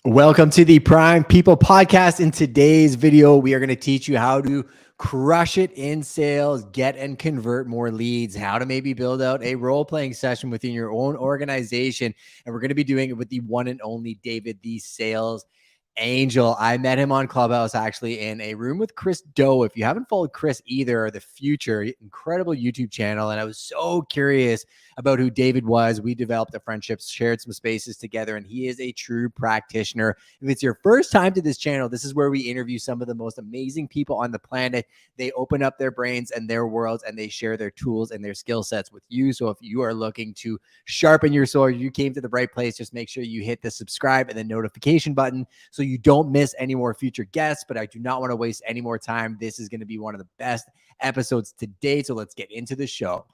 Welcome to the Prime People Podcast. In today's video, we are going to teach you how to crush it in sales, get and convert more leads, how to maybe build out a role-playing session within your own organization. And we're going to be doing it with the one and only David, the sales angel. I met him on Clubhouse actually in a room with Chris Doe. If you haven't followed Chris either, The Future, incredible YouTube channel. And I was so curious about who David was. We developed a friendship, shared some spaces together, and he is a true practitioner. If it's your first time to this channel, this is where we interview some of the most amazing people on the planet. They open up their brains and their worlds, and they share their tools and their skill sets with you. So if you are looking to sharpen your sword, you came to the right place. Just make sure you hit the subscribe and the notification button so you don't miss any more future guests. But I do not want to waste any more time. This is going to be one of the best episodes to date. So let's get into the show.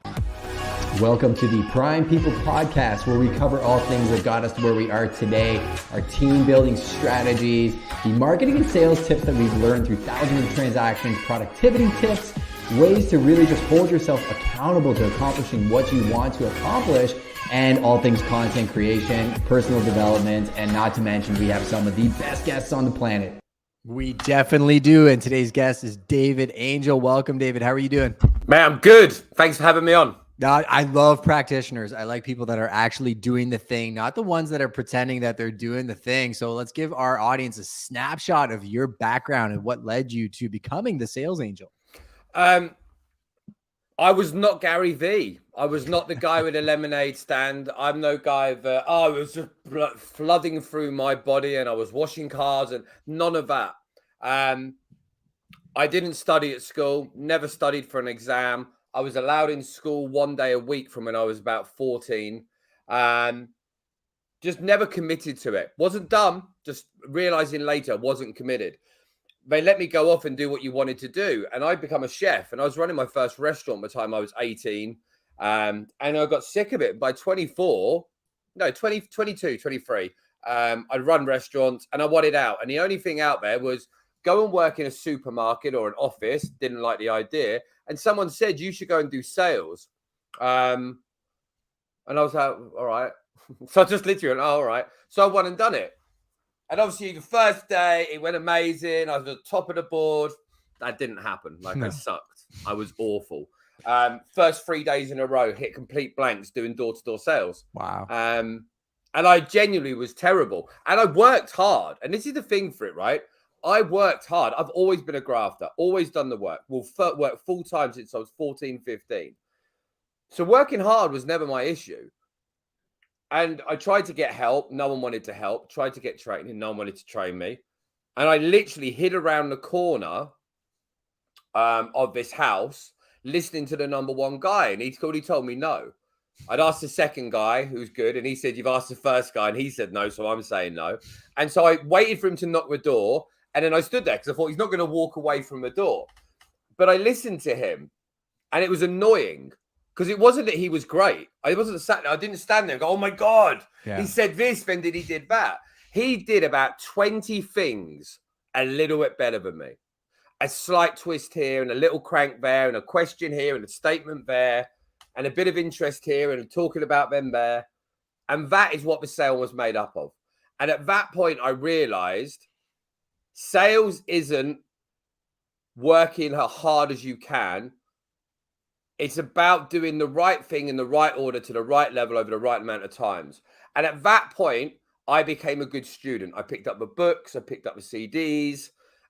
Welcome to the Prime People Podcast, where we cover all things that got us to where we are today, our team building strategies, the marketing and sales tips that we've learned through thousands of transactions, productivity tips, ways to really just hold yourself accountable to accomplishing what you want to accomplish, and all things content creation, personal development, and not to mention we have some of the best guests on the planet. We definitely do, and today's guest is David Angel. Welcome, David. How are you doing? Man, I'm good. Thanks for having me on. I love practitioners. I like people that are actually doing the thing, not the ones that are pretending that they're doing the thing. So let's give our audience a snapshot of your background and what led you to becoming the sales angel. I was not Gary V. I was not the guy with a lemonade stand. I'm no guy that, it was just flooding through my body and I was washing cars and none of that. I didn't study at school, never studied for an exam. I was allowed in school one day a week from when I was about 14. Just never committed to it. Wasn't dumb, just realizing later wasn't committed. They let me go off and do what you wanted to do. And I'd become a chef. And I was running my first restaurant by the time I was 18. And I got sick of it. By 22, 23, I'd run restaurants and I wanted out. And the only thing out there was go and work in a supermarket or an office. Didn't like the idea. And someone said, you should go and do sales. And I was like, all right. So I just literally went, all right. So I went and done it. And obviously the first day, it went amazing. I was at the top of the board. That didn't happen. I sucked. I was awful. First 3 days in a row, hit complete blanks doing door-to-door sales. Wow. And I genuinely was terrible. And I worked hard. And this is the thing for it, right? I worked hard. I've always been a grafter, always done the work. Worked full time since I was 14, 15. So working hard was never my issue. And I tried to get help. No one wanted to help. Tried to get training. No one wanted to train me. And I literally hid around the corner of this house, listening to the number one guy. And he told me no. I'd asked the second guy who's good. And he said, you've asked the first guy. And he said no. So I'm saying no. And so I waited for him to knock the door. And then I stood there because I thought he's not going to walk away from the door. But I listened to him and it was annoying because it wasn't that he was great. I didn't stand there and go, oh my God, He said this, then he did that. He did about 20 things a little bit better than me. A slight twist here and a little crank there and a question here and a statement there and a bit of interest here and talking about them there. And that is what the sale was made up of. And at that point, I realized sales isn't working as hard as you can. It's about doing the right thing in the right order to the right level over the right amount of times. And at that point, I became a good student. I picked up the books, I picked up the CDs,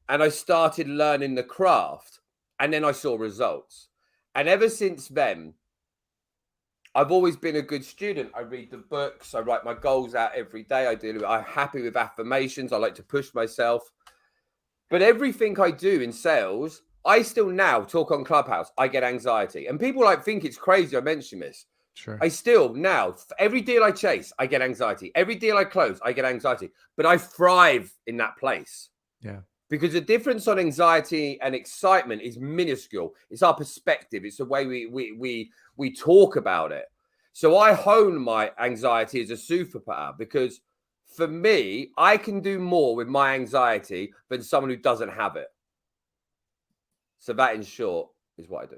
and I started learning the craft. And then I saw results. And ever since then, I've always been a good student. I read the books, I write my goals out every day. I'm happy with affirmations. I like to push myself. But everything I do in sales, I still now talk on Clubhouse. I get anxiety. And people think it's crazy I mention this. Sure. I still now, every deal I chase, I get anxiety. Every deal I close, I get anxiety. But I thrive in that place. Yeah. Because the difference on anxiety and excitement is minuscule. It's our perspective. It's the way we talk about it. So I hone my anxiety as a superpower, because for me, I can do more with my anxiety than someone who doesn't have it. So that, in short, is what I do.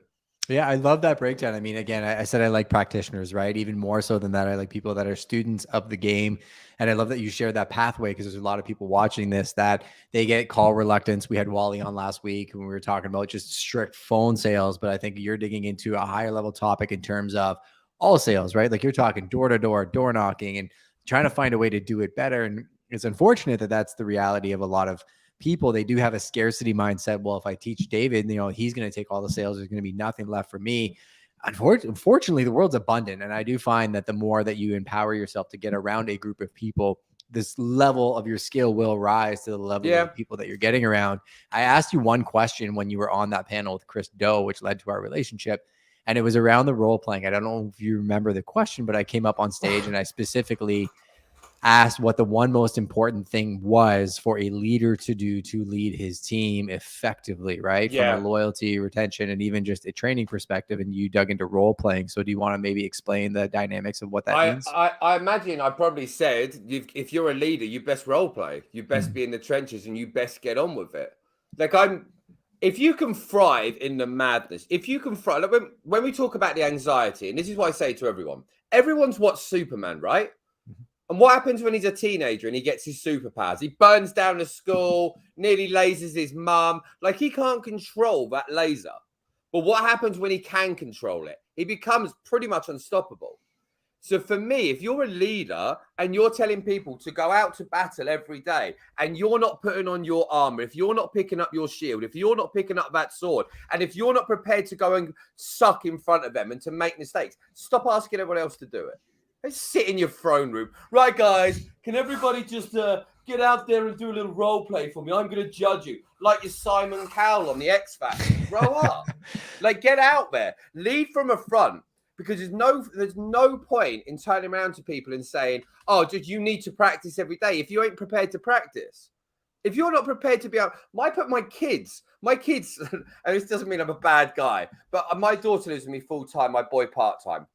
Yeah, I love that breakdown. I mean, again, I said I like practitioners, right? Even more so than that, I like people that are students of the game. And I love that you share that pathway, because there's a lot of people watching this that they get call reluctance. We had Wally on last week when we were talking about just strict phone sales, but I think you're digging into a higher level topic in terms of all sales, right? Like you're talking door to door, door knocking, and trying to find a way to do it better. And it's unfortunate that that's the reality of a lot of people. They do have a scarcity mindset. Well, if I teach David, he's going to take all the sales. There's going to be nothing left for me. Unfortunately, the world's abundant. And I do find that the more that you empower yourself to get around a group of people, this level of your skill will rise to the level of the people that you're getting around. I asked you one question when you were on that panel with Chris Doe, which led to our relationship. And it was around the role playing. I don't know if you remember the question, but I came up on stage and I specifically asked what the one most important thing was for a leader to do to lead his team effectively, right? Yeah. From a loyalty, retention, and even just a training perspective. And you dug into role playing. So do you want to maybe explain the dynamics of what that means? I imagine I probably said, if you're a leader, you best role play. You best be in the trenches and you best get on with it. If you can thrive in the madness, if you can thrive, like when we talk about the anxiety, and this is what I say to everyone, everyone's watched Superman, right? And what happens when he's a teenager and he gets his superpowers? He burns down the school, nearly lasers his mum. Like, he can't control that laser. But what happens when he can control it? He becomes pretty much unstoppable. So for me, if you're a leader and you're telling people to go out to battle every day and you're not putting on your armor, if you're not picking up your shield, if you're not picking up that sword, and if you're not prepared to go and suck in front of them and to make mistakes, stop asking everyone else to do it. Sit in your throne room. Right, guys, can everybody just get out there and do a little role play for me? I'm going to judge you. Like you're Simon Cowell on the X Factor. Grow up. Like, get out there. Lead from a front, because there's no point in turning around to people and saying, oh, dude, you need to practice every day if you ain't prepared to practice. If you're not prepared to be out, my kids, and this doesn't mean I'm a bad guy, but my daughter lives with me full time, my boy part time.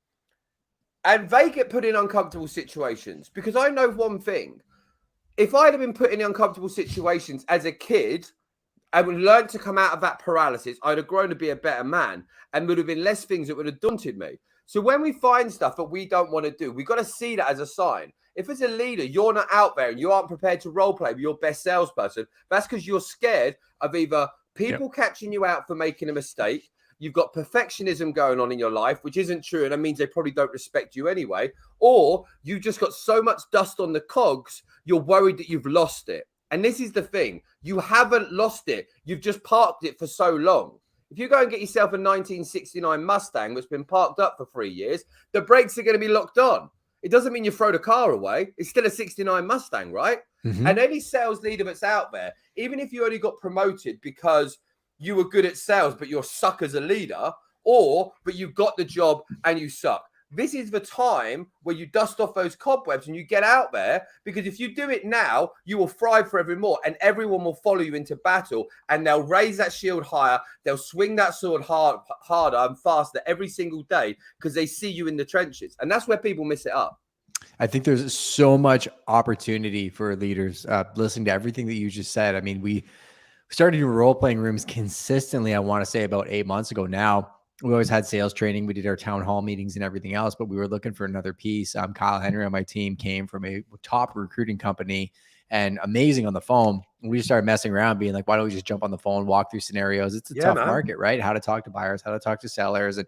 And they get put in uncomfortable situations, because I know one thing. If I'd have been put in uncomfortable situations as a kid, I would learn to come out of that paralysis. I'd have grown to be a better man, and would have been less things that would have daunted me. So when we find stuff that we don't want to do, we've got to see that as a sign. If as a leader, you're not out there and you aren't prepared to role play with your best salesperson, that's because you're scared of either people catching you out for making a mistake. You've got perfectionism going on in your life, which isn't true. And that means they probably don't respect you anyway. Or you just got so much dust on the cogs, you're worried that you've lost it. And this is the thing. You haven't lost it. You've just parked it for so long. If you go and get yourself a 1969 Mustang that's been parked up for 3 years, the brakes are going to be locked on. It doesn't mean you throw the car away. It's still a 69 Mustang, right? Mm-hmm. And any sales leader that's out there, even if you only got promoted because you were good at sales, but you're suck as a leader, but you got the job and you suck. This is the time where you dust off those cobwebs and you get out there, because if you do it now, you will thrive forevermore, and everyone will follow you into battle, and they'll raise that shield higher. They'll swing that sword harder and faster every single day, because they see you in the trenches. And that's where people miss it up. I think there's so much opportunity for leaders. Listening to everything that you just said, I mean, we started doing role-playing rooms consistently, I want to say about 8 months ago now. We always had sales training. We did our town hall meetings and everything else, but we were looking for another piece. Kyle Henry on my team came from a top recruiting company, and amazing on the phone. We just started messing around, being like, why don't we just jump on the phone, walk through scenarios? It's a tough market, right? How to talk to buyers, how to talk to sellers, and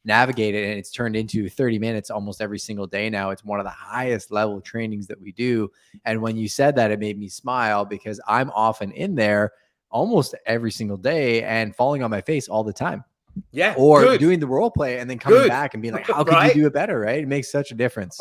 navigate it. And it's turned into 30 minutes almost every single day now. It's one of the highest level trainings that we do. And when you said that, it made me smile, because I'm often in there almost every single day and falling on my face all the time. Yeah. Or doing the role play and then coming back and being like, how could you do it better? Right. It makes such a difference.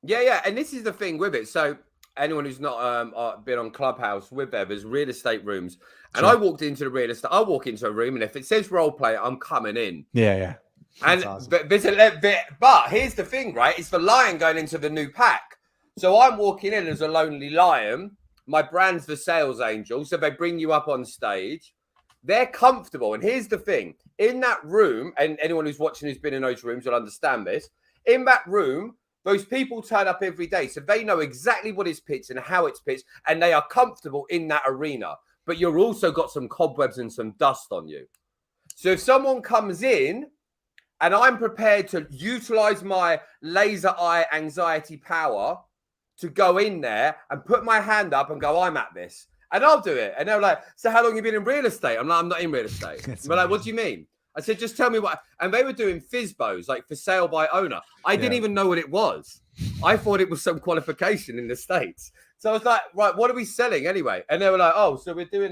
Yeah. Yeah. And this is the thing with it. So anyone who's not been on Clubhouse with there, there's real estate rooms. And I walked into the real estate. I walk into a room, and if it says role play, I'm coming in. Yeah. Yeah. That's awesome. But here's the thing, right? It's the lion going into the new pack. So I'm walking in as a lonely lion. My brand's the sales angel. So they bring you up on stage. They're comfortable. And here's the thing. In that room, and anyone who's watching who's been in those rooms will understand this. In that room, those people turn up every day. So they know exactly what is pitched and how it's pitched. And they are comfortable in that arena. But you've also got some cobwebs and some dust on you. So if someone comes in, and I'm prepared to utilize my laser eye anxiety power to go in there and put my hand up and go, I'm at this. And I'll do it. And they're like, so how long have you been in real estate? I'm like, I'm not in real estate. They're like, what do you mean? I said, just tell me what. And they were doing FSBOs, like for sale by owner. I didn't even know what it was. I thought it was some qualification in the States. So I was like, right, what are we selling anyway? And they were like, oh, so we're doing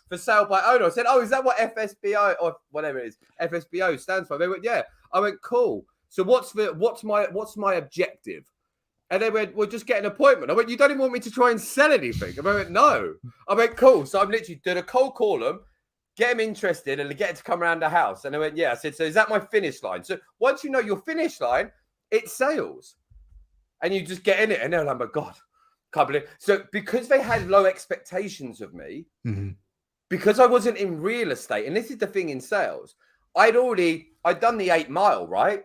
for sale by owner. I said, oh, is that what FSBO or whatever it is, FSBO stands for? They went, yeah. I went, cool. So what's my objective? And they went, well, just get an appointment. I went, you don't even want me to try and sell anything? And I went, no. I went, cool. So I'm literally doing a cold call them, get them interested, and get them to come around the house. And they went, yeah. I said, so is that my finish line? So once you know your finish line, it's sales. And you just get in it. And they're like, oh my God, can't believe it. So because they had low expectations of me, because I wasn't in real estate, and this is the thing in sales, I'd done the 8 Mile, right?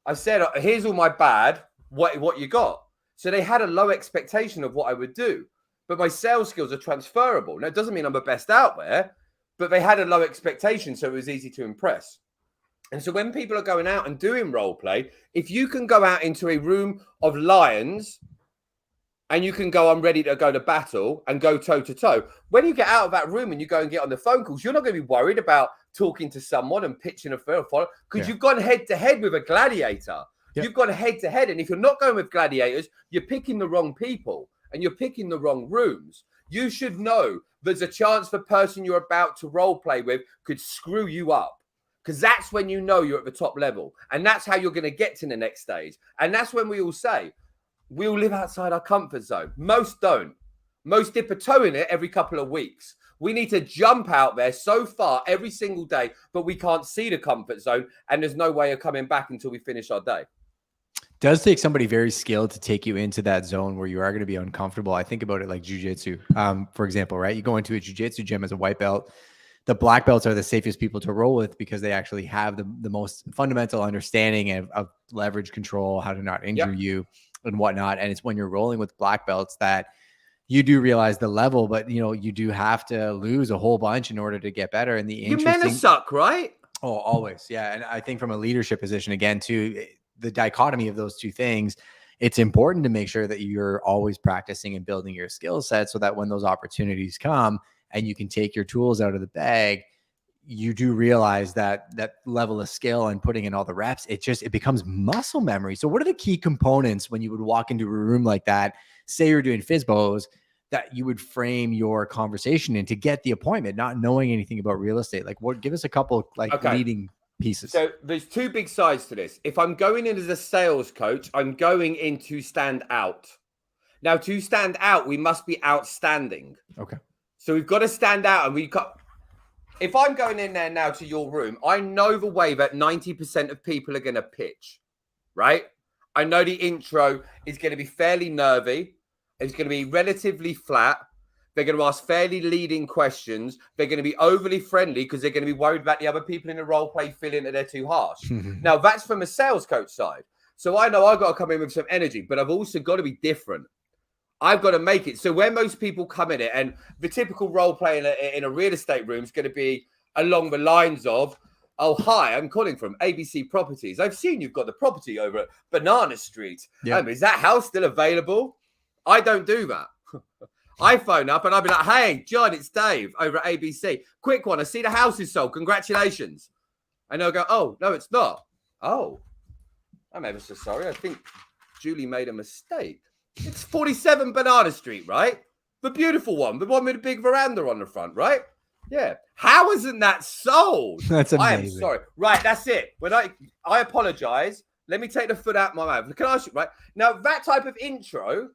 I said, here's all my bad, what you got? So they had a low expectation of what I would do, but my sales skills are transferable. Now, it doesn't mean I'm the best out there, but they had a low expectation, so it was easy to impress. And so when people are going out and doing role play, if you can go out into a room of lions and you can go, I'm ready to go to battle and go toe to toe. When you get out of that room and you go and get on the phone calls, you're not going to be worried about talking to someone and pitching a follow because you've gone head to head with a gladiator. You've gone head to head. And if you're not going with gladiators, you're picking the wrong people and you're picking the wrong rooms. You should know there's a chance the person you're about to role play with could screw you up. Because that's when you know you're at the top level. And that's how you're going to get to the next stage. And that's when we all say, we all live outside our comfort zone. Most don't. Most dip a toe in it every couple of weeks. We need to jump out there so far every single day, but we can't see the comfort zone. And there's no way of coming back until we finish our day. Does take somebody very skilled to take you into that zone where you are going to be uncomfortable. I think about it like jiu-jitsu, for example, right? You go into a jiu-jitsu gym as a white belt. The black belts are the safest people to roll with because they actually have the most fundamental understanding of leverage control, how to not injure you and whatnot. And it's when you're rolling with black belts that you do realize the level, but you do have to lose a whole bunch in order to get better. And you men suck, right? Oh, always. Yeah. And I think from a leadership position, again, too, the dichotomy of those two things, it's important to make sure that you're always practicing and building your skill set so that when those opportunities come and you can take your tools out of the bag, you do realize that level of skill and putting in all the reps, it becomes muscle memory. So what are the key components when you would walk into a room like that, say you're doing FSBOs, that you would frame your conversation in to get the appointment, not knowing anything about real estate? Like give us a couple leading pieces. So there's two big sides to this. If I'm going in as a sales coach, I'm going in to stand out. Now, to stand out, we must be outstanding. Okay. So we've got to stand out, and if I'm going in there now to your room, I know the way that 90% of people are going to pitch, right? I know the intro is going to be fairly nervy. It's going to be relatively flat. They're going to ask fairly leading questions. They're going to be overly friendly because they're going to be worried about the other people in the role play feeling that they're too harsh. Now, that's from a sales coach side. So I know I've got to come in with some energy, but I've also got to be different. I've got to make it. So where most people come in it, and the typical role play in a real estate room is going to be along the lines of, oh, hi, I'm calling from ABC Properties. I've seen you've got the property over at Banana Street. Is that house still available? I don't do that. I phone up and I'll be like, hey, John, it's Dave over at ABC. Quick one. I see the house is sold. Congratulations. And they'll go, oh, no, it's not. Oh, I'm ever so sorry. I think Julie made a mistake. It's 47 Banana Street, right? The beautiful one. The one with the big veranda on the front, right? Yeah. How isn't that sold? That's amazing. I am sorry. Right, that's it. When I apologize. Let me take the foot out of my mouth. Can I ask you, right? Now, that type of intro,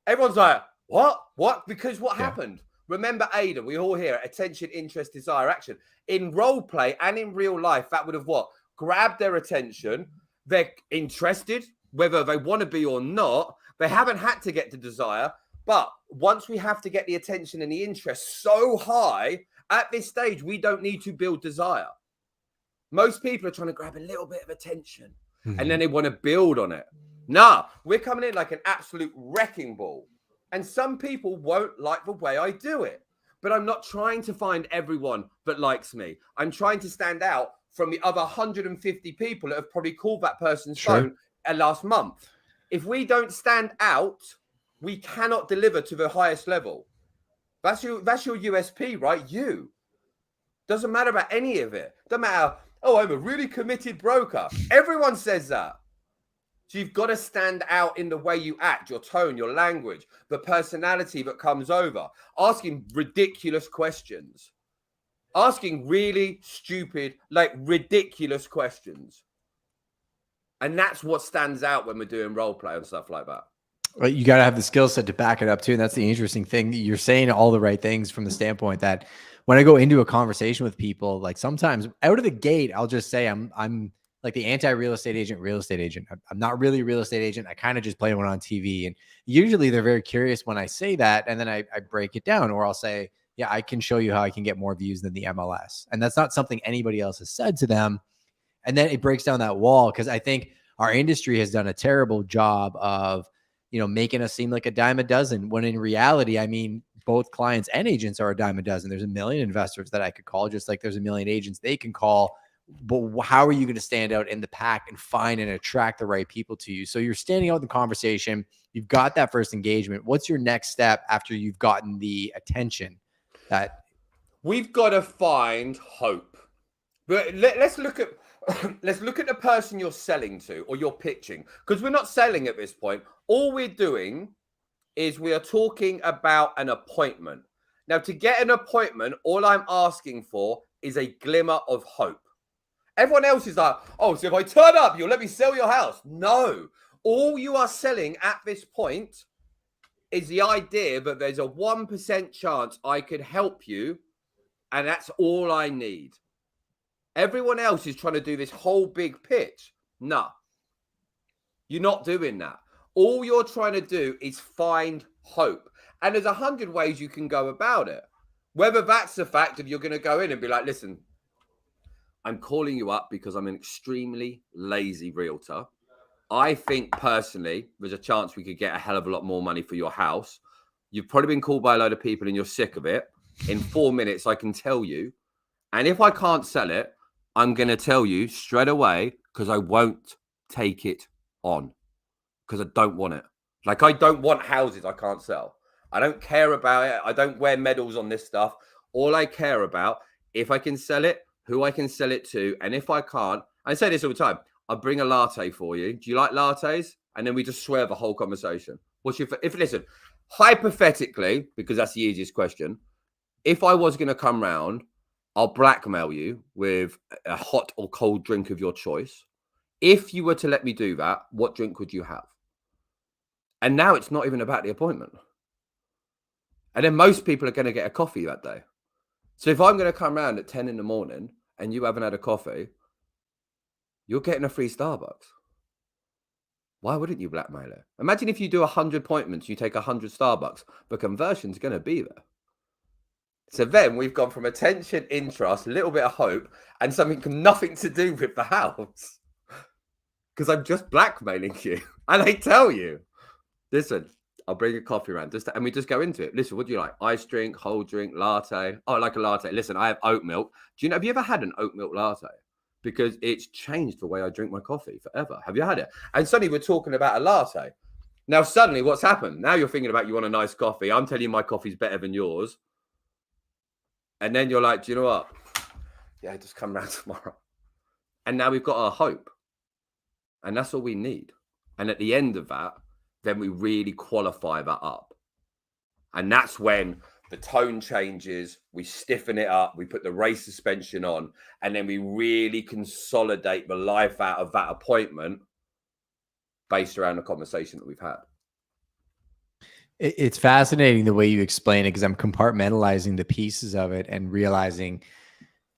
everyone's like, what? What? Because what happened? Remember Ada, we all hear it, attention, interest, desire, action. In role play and in real life, that would have what? Grabbed their attention. They're interested, whether they want to be or not. They haven't had to get the desire. But once we have to get the attention and the interest so high, at this stage, we don't need to build desire. Most people are trying to grab a little bit of attention and then they want to build on it. Nah, we're coming in like an absolute wrecking ball. And some people won't like the way I do it. But I'm not trying to find everyone that likes me. I'm trying to stand out from the other 150 people that have probably called that person's phone last month. If we don't stand out, we cannot deliver to the highest level. That's your USP, right? You. Doesn't matter about any of it. Doesn't matter, oh, I'm a really committed broker. Everyone says that. So you've got to stand out in the way you act, your tone, your language, the personality that comes over, asking ridiculous questions, asking really stupid, like ridiculous questions. And that's what stands out when we're doing role play and stuff like that. Well, you got to have the skill set to back it up too. And that's the interesting thing. You're saying all the right things from the standpoint that when I go into a conversation with people, like sometimes out of the gate, I'll just say I'm like the anti-real estate agent. I'm not really a real estate agent. I kind of just play one on TV. And usually they're very curious when I say that. And then I break it down, or I'll say, yeah, I can show you how I can get more views than the MLS. And that's not something anybody else has said to them. And then it breaks down that wall. Cause I think our industry has done a terrible job of, making us seem like a dime a dozen, when in reality, I mean, both clients and agents are a dime a dozen. There's a million investors that I could call, just like there's a million agents they can call. But how are you going to stand out in the pack and find and attract the right people to you? So you're standing out in the conversation. You've got that first engagement. What's your next step after you've gotten the attention? That we've got to find hope. But let's look at the person you're selling to or you're pitching, because we're not selling at this point. All we're doing is we are talking about an appointment. Now, to get an appointment, all I'm asking for is a glimmer of hope. Everyone else is like, oh, so if I turn up, you'll let me sell your house. No. All you are selling at this point is the idea that there's a 1% chance I could help you, and that's all I need. Everyone else is trying to do this whole big pitch. No. You're not doing that. All you're trying to do is find hope. And there's 100 ways you can go about it. Whether that's the fact of you're going to go in and be like, listen, I'm calling you up because I'm an extremely lazy realtor. I think personally, there's a chance we could get a hell of a lot more money for your house. You've probably been called by a load of people and you're sick of it. In 4 minutes, I can tell you. And if I can't sell it, I'm going to tell you straight away, because I won't take it on. Because I don't want it. Like, I don't want houses I can't sell. I don't care about it. I don't wear medals on this stuff. All I care about, if I can sell it, who I can sell it to. And if I can't, I say this all the time, I'll bring a latte for you. Do you like lattes? And then we just swear the whole conversation. Listen, hypothetically, because that's the easiest question, if I was going to come round, I'll blackmail you with a hot or cold drink of your choice. If you were to let me do that, what drink would you have? And now it's not even about the appointment. And then most people are going to get a coffee that day. So if I'm going to come around at 10 in the morning and you haven't had a coffee, you're getting a free Starbucks. Why wouldn't you blackmail it? Imagine if you do 100 appointments, you take 100 Starbucks, the conversion's going to be there. So then we've gone from attention, interest, a little bit of hope, and something nothing to do with the house. Because I'm just blackmailing you. And I tell you, listen, I'll bring a coffee around. And we just go into it. Listen, what do you like? Ice drink, whole drink, latte? Oh, I like a latte. Listen, I have oat milk. Have you ever had an oat milk latte? Because it's changed the way I drink my coffee forever. Have you had it? And suddenly we're talking about a latte. Now, suddenly what's happened? Now you're thinking about you want a nice coffee. I'm telling you my coffee's better than yours. And then you're like, do you know what? Yeah, just come round tomorrow. And now we've got our hope. And that's all we need. And at the end of that, then we really qualify that up. And that's when the tone changes, we stiffen it up, we put the race suspension on, and then we really consolidate the life out of that appointment based around the conversation that we've had. It's fascinating the way you explain it, because I'm compartmentalizing the pieces of it and realizing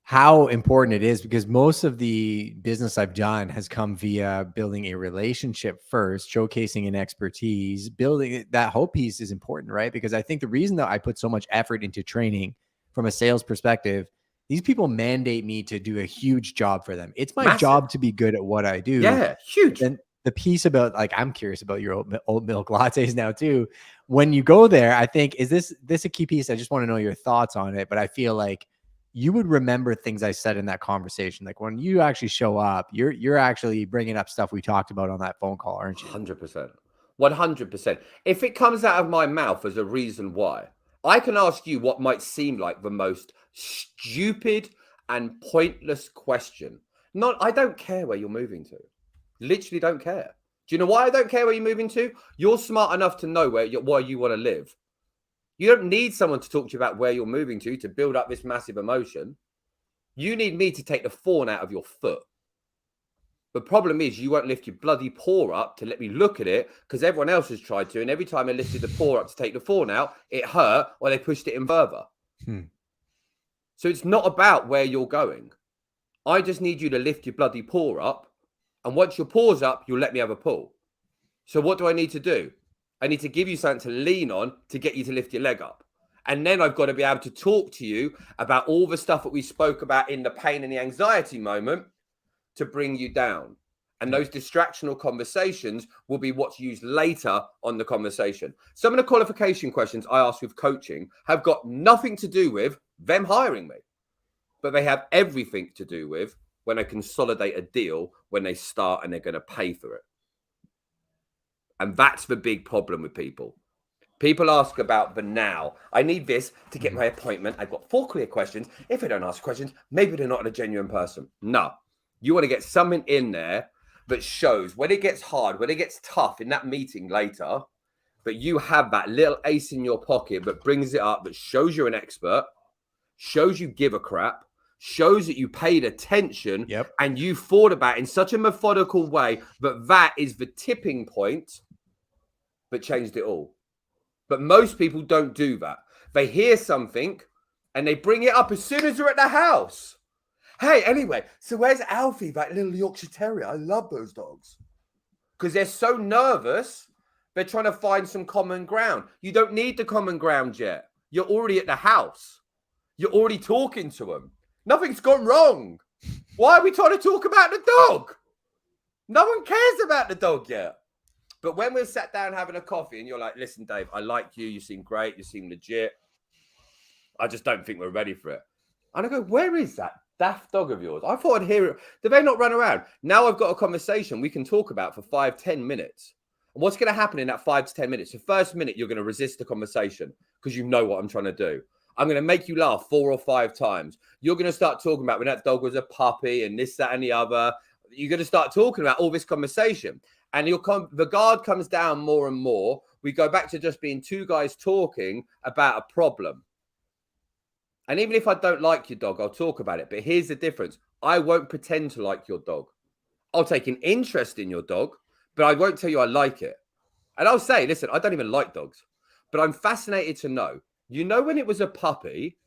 how important it is, because most of the business I've done has come via building a relationship first, showcasing an expertise, building that whole piece is important, right? Because I think the reason that I put so much effort into training from a sales perspective, these people mandate me to do a huge job for them. It's my job to be good at what I do. Yeah, huge. And the piece about, like, I'm curious about your oat milk lattes now too. When you go there, I think, is this a key piece? I just want to know your thoughts on it. But I feel like you would remember things I said in that conversation. Like when you actually show up, you're actually bringing up stuff we talked about on that phone call, aren't you? 100%. 100%. If it comes out of my mouth as a reason why, I can ask you what might seem like the most stupid and pointless question. I don't care where you're moving to. Literally don't care. Do you know why I don't care where you're moving to? You're smart enough to know where you want to live. You don't need someone to talk to you about where you're moving to build up this massive emotion. You need me to take the thorn out of your foot. The problem is you won't lift your bloody paw up to let me look at it, because everyone else has tried to. And every time I lifted the paw up to take the thorn out, it hurt, or they pushed it in further. So it's not about where you're going. I just need you to lift your bloody paw up. And once your paw's up, you'll let me have a pull. So what do I need to do? I need to give you something to lean on to get you to lift your leg up. And then I've got to be able to talk to you about all the stuff that we spoke about in the pain and the anxiety moment to bring you down. And those distractional conversations will be what's used later on the conversation. Some of the qualification questions I ask with coaching have got nothing to do with them hiring me, but they have everything to do with when I consolidate a deal, when they start and they're going to pay for it. And that's the big problem with people. People ask about the now. I need this to get my appointment. I've got 4 clear questions. If they don't ask questions, maybe they're not a genuine person. No, you want to get something in there that shows when it gets hard, when it gets tough in that meeting later, but you have that little ace in your pocket that brings it up, that shows you're an expert, shows you give a crap, shows that you paid attention, and you thought about it in such a methodical way that is the tipping point that changed it all. But most people don't do that. They hear something and they bring it up as soon as they're at the house. Hey, anyway, so where's Alfie, that little Yorkshire Terrier? I love those dogs. Because they're so nervous, they're trying to find some common ground. You don't need the common ground yet. You're already at the house. You're already talking to them. Nothing's gone wrong. Why are we trying to talk about the dog? No one cares about the dog yet. But when we're sat down having a coffee and you're like, listen, Dave, I like you. You seem great. You seem legit. I just don't think we're ready for it. And I go, where is that daft dog of yours? I thought I'd hear it. Do they not run around? Now I've got a conversation we can talk about for 5-10 minutes. And what's going to happen in that 5 to 10 minutes? The first minute, you're going to resist the conversation because you know what I'm trying to do. I'm going to make you laugh 4 or 5 times. You're going to start talking about when that dog was a puppy and this, that, and the other. You're going to start talking about all this conversation. And the guard comes down more and more. We go back to just being 2 guys talking about a problem. And even if I don't like your dog, I'll talk about it. But here's the difference. I won't pretend to like your dog. I'll take an interest in your dog, but I won't tell you I like it. And I'll say, listen, I don't even like dogs, but I'm fascinated to know. You know, when it was a puppy,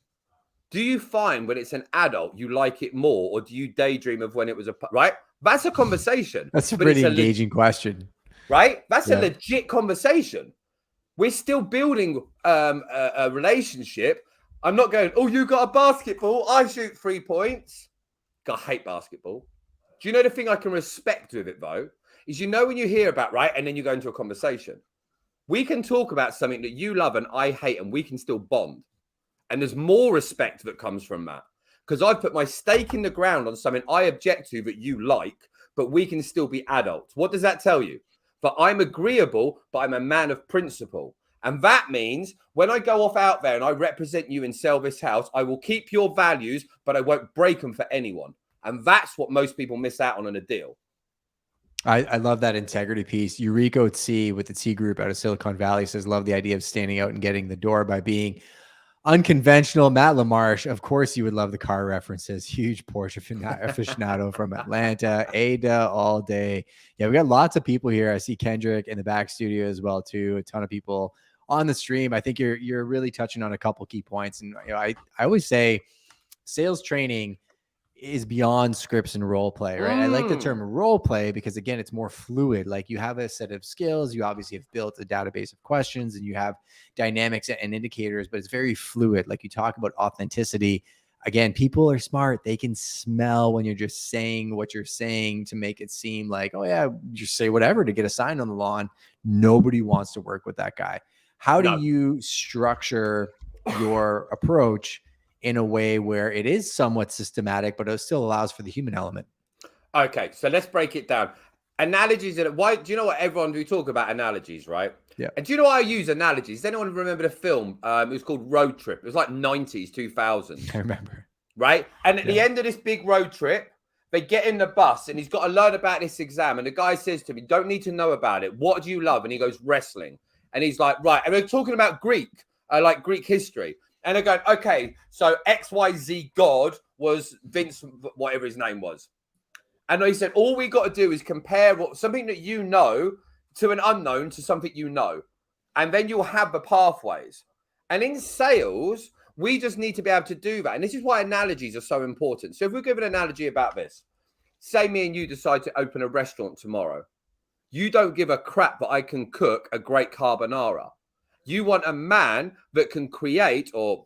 do you find when it's an adult, you like it more, or do you daydream of when it was a puppy, right? That's a conversation. That's a pretty engaging question. Right? That's a legit conversation. We're still building a relationship. I'm not going, oh, you got a basketball. I shoot 3 points. God, I hate basketball. Do you know the thing I can respect with it, though, is, you know, when you hear about, right, and then you go into a conversation. We can talk about something that you love and I hate, and we can still bond. And there's more respect that comes from that. Because I've put my stake in the ground on something I object to that you like, but we can still be adults. What does that tell you? But I'm agreeable, but I'm a man of principle. And that means when I go off out there and I represent you and sell this house, I will keep your values, but I won't break them for anyone. And that's what most people miss out on in a deal. I love that integrity piece. Eureka T with the T Group out of Silicon Valley says, love the idea of standing out and getting the door by being unconventional. Matt LaMarche, of course, you would love the car references. Huge Porsche aficionado from Atlanta. Ada all day. Yeah, we got lots of people here. I see Kendrick in the back studio as well too. A ton of people on the stream. I think you're really touching on a couple key points. And I always say sales training is beyond scripts and role play, right? I like the term role play because, again, it's more fluid. Like you have a set of skills, you obviously have built a database of questions, and you have dynamics and indicators, but it's very fluid. Like you talk about authenticity. Again, people are smart. They can smell when you're just saying what you're saying to make it seem like, oh yeah, just say whatever to get a sign on the lawn. Nobody wants to work with that guy. How do you structure your approach in a way where it is somewhat systematic, but it still allows for the human element? Okay, so let's break it down. Analogies. Why do you know what everyone we talk about analogies, right? Yeah. And do you know why I use analogies? Does anyone remember the film? It was called Road Trip. It was like 90s, 2000s. I remember. Right? And at the end of this big road trip, they get in the bus and he's got to learn about this exam. And the guy says to him, you don't need to know about it. What do you love? And he goes, wrestling. And he's like, right. And we're talking about Greek, like Greek history. And they're going, okay, so XYZ God was Vince, whatever his name was. And he said, all we got to do is compare something that you know to an unknown to something you know. And then you'll have the pathways. And in sales, we just need to be able to do that. And this is why analogies are so important. So if we give an analogy about this, say me and you decide to open a restaurant tomorrow. You don't give a crap that I can cook a great carbonara. You want a man that can create, or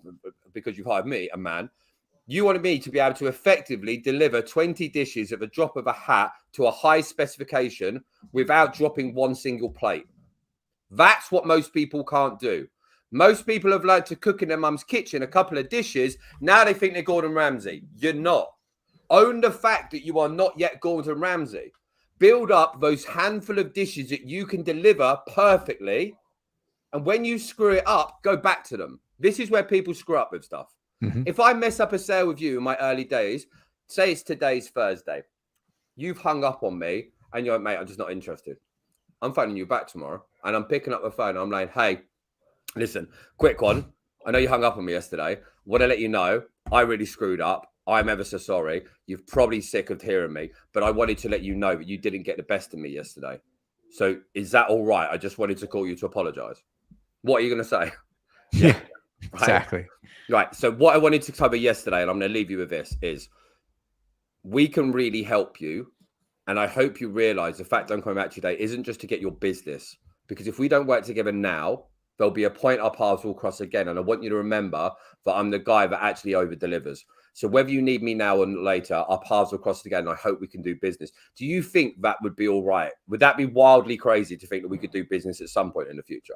because you've hired me, a man, you wanted me to be able to effectively deliver 20 dishes at the drop of a hat to a high specification without dropping one single plate. That's what most people can't do. Most people have learned to cook in their mum's kitchen, a couple of dishes. Now they think they're Gordon Ramsay. You're not. Own the fact that you are not yet Gordon Ramsay. Build up those handful of dishes that you can deliver perfectly. And when you screw it up, go back to them. This is where people screw up with stuff. Mm-hmm. If I mess up a sale with you in my early days, say it's today's Thursday, you've hung up on me and you're like, mate, I'm just not interested. I'm phoning you back tomorrow and I'm picking up the phone. I'm like, hey, listen, quick one. I know you hung up on me yesterday. Want to let you know, I really screwed up. I'm ever so sorry. You're probably sick of hearing me, but I wanted to let you know that you didn't get the best of me yesterday. So is that all right? I just wanted to call you to apologize. What are you going to say? Yeah, right? Exactly. Right. So what I wanted to cover yesterday, and I'm going to leave you with this, is we can really help you. And I hope you realize the fact I'm coming back today isn't just to get your business, because if we don't work together now, there'll be a point our paths will cross again. And I want you to remember that I'm the guy that actually over delivers. So whether you need me now or later, our paths will cross again. And I hope we can do business. Do you think that would be all right? Would that be wildly crazy to think that we could do business at some point in the future?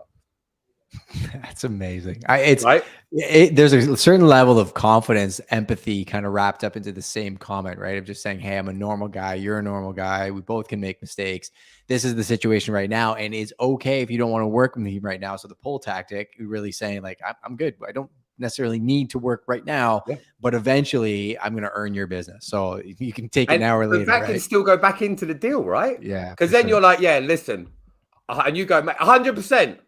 That's amazing. There's a certain level of confidence, empathy kind of wrapped up into the same comment, right? Of just saying, hey, I'm a normal guy. You're a normal guy. We both can make mistakes. This is the situation right now. And it's okay if you don't want to work with me right now. So the pull tactic, really saying like, I'm good. I don't necessarily need to work right now, but eventually I'm going to earn your business. So you can take it now or later. That can still go back into the deal, right? Yeah. Because then you're like, yeah, listen. And you go, 100%.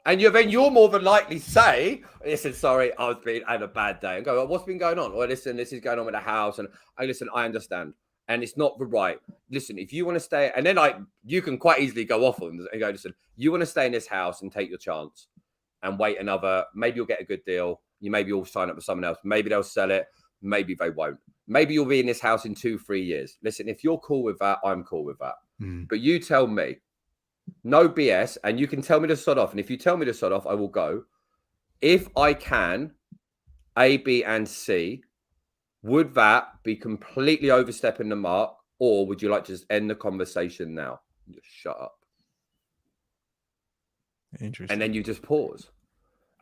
And you're more than likely say, listen, sorry, I had a bad day. And go, well, what's been going on? Well, listen, this is going on with the house. And listen, I understand. And it's not the right. Listen, if you want to stay, and then you can quite easily go off on and go, listen, you want to stay in this house and take your chance and wait maybe you'll get a good deal. Maybe you'll sign up with someone else. Maybe they'll sell it. Maybe they won't. Maybe you'll be in this house in 2-3 years. Listen, if you're cool with that, I'm cool with that. But you tell me. No BS, and you can tell me to sod off. And if you tell me to sod off, I will go. If I can, A, B, and C, would that be completely overstepping the mark, or would you like to just end the conversation now? Just shut up. Interesting. And then you just pause.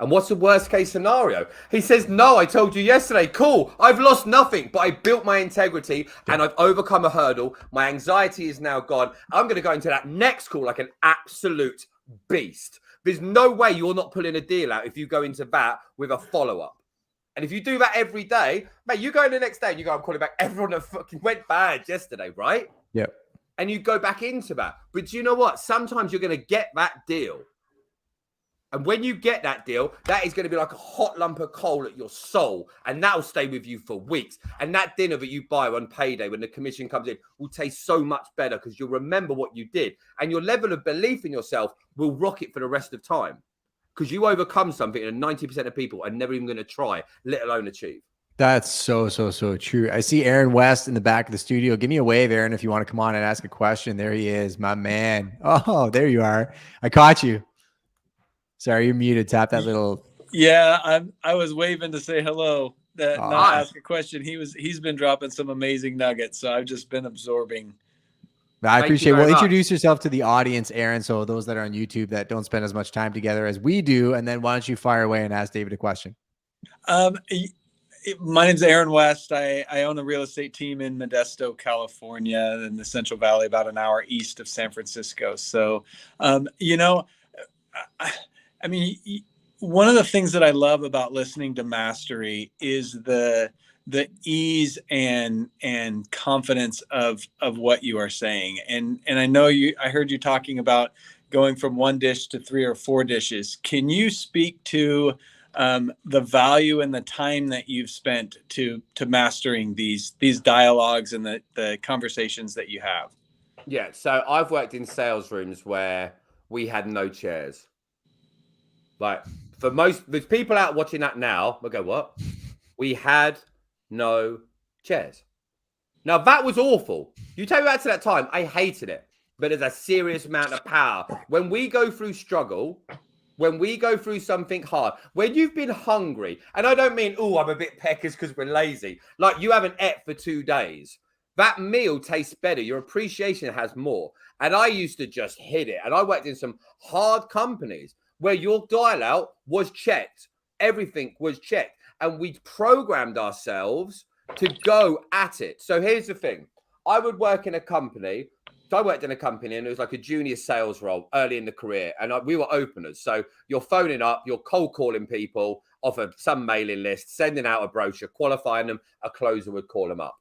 And what's the worst case scenario? He says, no, I told you yesterday. Cool. I've lost nothing, but I built my integrity and I've overcome a hurdle. My anxiety is now gone. I'm going to go into that next call like an absolute beast. There's no way you're not pulling a deal out if you go into that with a follow-up. And if you do that every day, mate, you go in the next day and you go, I'm calling back everyone that fucking went bad yesterday, right? Yep. And you go back into that. But do you know what? Sometimes you're going to get that deal. And when you get that deal, that is going to be like a hot lump of coal at your soul. And that'll stay with you for weeks. And that dinner that you buy on payday when the commission comes in will taste so much better because you'll remember what you did. And your level of belief in yourself will rocket for the rest of time. Because you overcome something and 90% of people are never even going to try, let alone achieve. That's so true. I see Aaron West in the back of the studio. Give me a wave, Aaron, if you want to come on and ask a question. There he is, my man. Oh, there you are. I caught you. Sorry, you're muted. Tap that little. Yeah, I was waving to say hello. Not ask a question. He's been dropping some amazing nuggets, so I've just been absorbing. I appreciate it. Well, introduce yourself to the audience, Aaron. So those that are on YouTube that don't spend as much time together as we do, and then why don't you fire away and ask David a question? My name's Aaron West. I own a real estate team in Modesto, California, in the Central Valley, about an hour east of San Francisco. So, I mean, one of the things that I love about listening to Mastery is the ease and confidence of what you are saying. And I know I heard you talking about going from one dish to 3 or 4 dishes. Can you speak to the value and the time that you've spent to mastering these dialogues and the conversations that you have? Yeah. So I've worked in sales rooms where we had no chairs. Like there's people out watching that now. They'll go, what? We had no chairs. Now that was awful. You take me back to that time. I hated it, but there's a serious amount of power. When we go through struggle, when we go through something hard, when you've been hungry, and I don't mean, I'm a bit peckers because we're lazy. Like you haven't ate for 2 days. That meal tastes better. Your appreciation has more. And I used to just hit it. And I worked in some hard companies where your dial out was checked. Everything was checked. And we programmed ourselves to go at it. So here's the thing. I would work in a company. So I worked in a company and it was like a junior sales role early in the career. And we were openers. So you're phoning up, you're cold calling people off of some mailing list, sending out a brochure, qualifying them. A closer would call them up.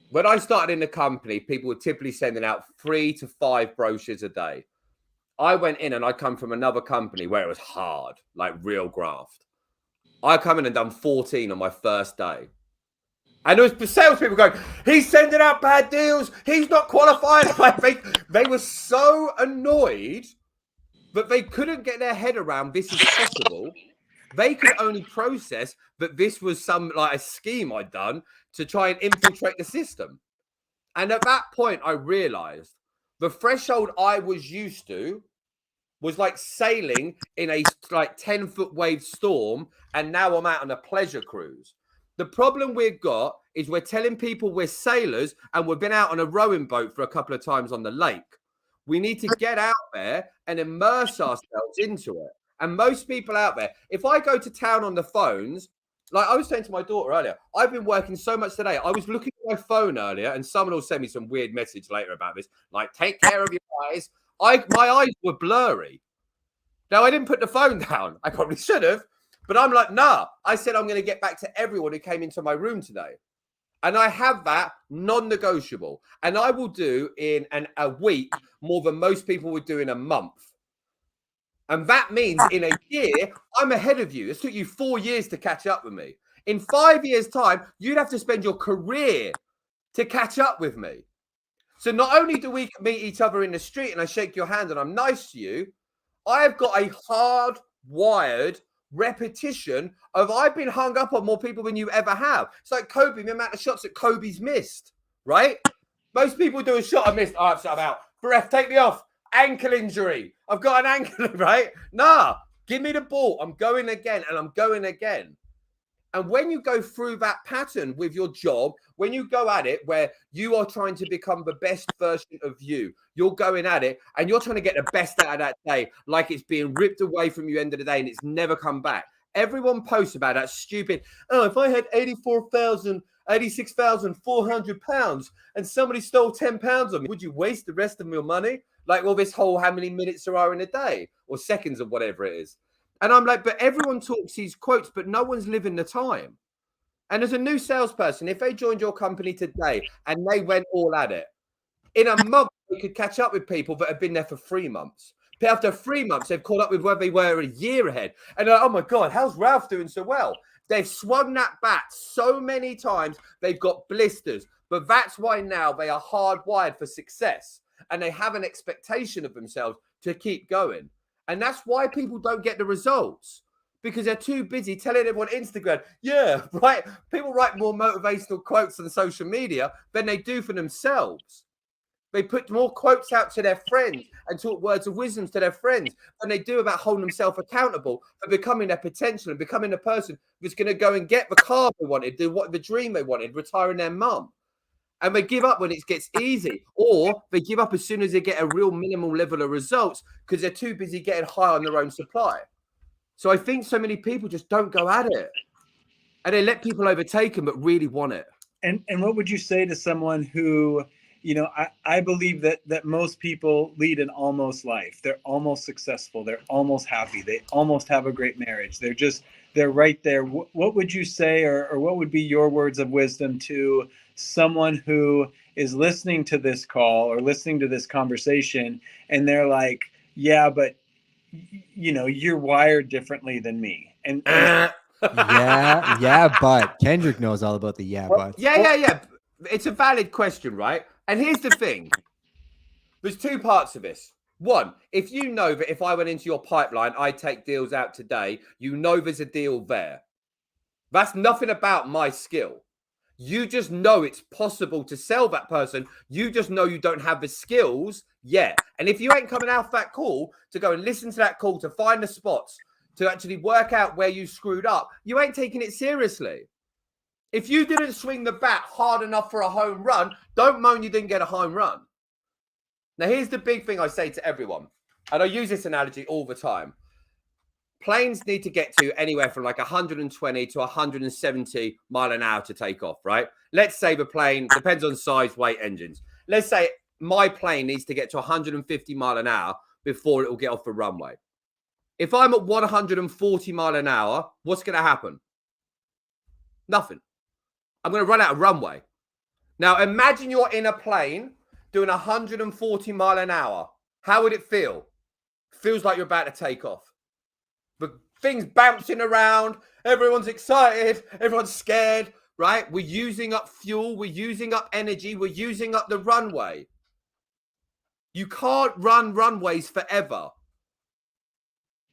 When I started in the company, people were typically sending out 3 to 5 brochures a day. I went in and I come from another company where it was hard, like real graft. I come in and done 14 on my first day. And there was the salespeople going, he's sending out bad deals. He's not qualified. Like they were so annoyed that they couldn't get their head around this is possible. They could only process that this was a scheme I'd done to try and infiltrate the system. And at that point, I realized the threshold I was used to was like sailing in a 10-foot wave storm. And now I'm out on a pleasure cruise. The problem we've got is we're telling people we're sailors and we've been out on a rowing boat for a couple of times on the lake. We need to get out there and immerse ourselves into it. And most people out there, if I go to town on the phones, like I was saying to my daughter earlier, I've been working so much today. I was looking at my phone earlier and someone will send me some weird message later about this. Like, take care of your eyes. My eyes were blurry. Now, I didn't put the phone down. I probably should have. But I'm like, nah. I said I'm going to get back to everyone who came into my room today. And I have that non-negotiable. And I will do in a week more than most people would do in a month. And that means in a year, I'm ahead of you. It took you 4 years to catch up with me. In 5 years' time, you'd have to spend your career to catch up with me. So not only do we meet each other in the street and I shake your hand and I'm nice to you, I've got a hard-wired repetition of I've been hung up on more people than you ever have. It's like Kobe, the amount of shots that Kobe's missed, right? Most people do a shot I missed. Oh, I'm out. Breath, take me off. Ankle injury. I've got an ankle, right? Nah, give me the ball. I'm going again and I'm going again. And when you go through that pattern with your job, when you go at it where you are trying to become the best version of you, you're going at it and you're trying to get the best out of that day, like it's being ripped away from you end of the day and it's never come back. Everyone posts about that stupid, oh, if I had 86,400 pounds and somebody stole 10 pounds of me, would you waste the rest of your money? Like all this whole how many minutes there are in a day or seconds or whatever it is. And I'm like, but everyone talks these quotes, but no one's living the time. And as a new salesperson, if they joined your company today and they went all at it, in a month, they could catch up with people that have been there for 3 months. But after 3 months, they've caught up with where they were a year ahead. And they're like, oh my God, how's Ralph doing so well? They've swung that bat so many times, they've got blisters. But that's why now they are hardwired for success. And they have an expectation of themselves to keep going. And that's why people don't get the results, because they're too busy telling everyone on Instagram, yeah, right. People write more motivational quotes on social media than they do for themselves. They put more quotes out to their friends and talk words of wisdom to their friends than they do about holding themselves accountable for becoming their potential and becoming the person who's going to go and get the car they wanted, do what the dream they wanted, retiring their mum. And they give up when it gets easy, or they give up as soon as they get a real minimal level of results because they're too busy getting high on their own supply. So I think so many people just don't go at it, and they let people overtake them, but really want it. And what would you say to someone who, you know, I believe that most people lead an almost life. They're almost successful. They're almost happy. They almost have a great marriage. They're right there. What would you say, or what would be your words of wisdom to someone who is listening to this call or listening to this conversation and they're like, yeah, but you know, you're wired differently than me. And but Kendrick knows all about the but. Yeah. It's a valid question, right? And here's the thing. There's two parts of this. One, if you know that if I went into your pipeline, I take deals out today, you know there's a deal there. That's nothing about my skill. You just know it's possible to sell that person. You just know you don't have the skills yet. And if you ain't coming out that call to go and listen to that call, to find the spots, to actually work out where you screwed up, you ain't taking it seriously. If you didn't swing the bat hard enough for a home run, don't moan you didn't get a home run. Now, here's the big thing I say to everyone, and I use this analogy all the time. Planes need to get to anywhere from like 120 to 170 mile an hour to take off, right? Let's say the plane, depends on size, weight, engines. Let's say my plane needs to get to 150 mile an hour before it will get off the runway. If I'm at 140 mile an hour, what's going to happen? Nothing. I'm going to run out of runway. Now, imagine you're in a plane doing 140 mile an hour. How would it feel? Feels like you're about to take off. The things bouncing around, everyone's excited, everyone's scared, right? We're using up fuel, we're using up energy, we're using up the runway. You can't run runways forever.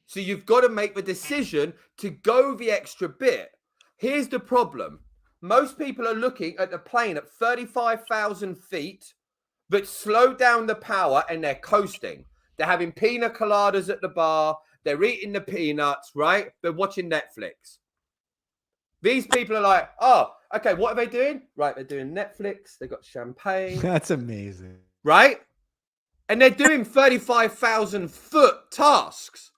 So you've got to make the decision to go the extra bit. Here's the problem. Most people are looking at the plane at 35,000 feet, but slow down the power and they're coasting. They're having pina coladas at the bar. They're eating the peanuts, right? They're watching Netflix. These people are like, oh, okay, what are they doing? Right, they're doing Netflix. They've got champagne. That's amazing. Right? And they're doing 35,000 foot tasks.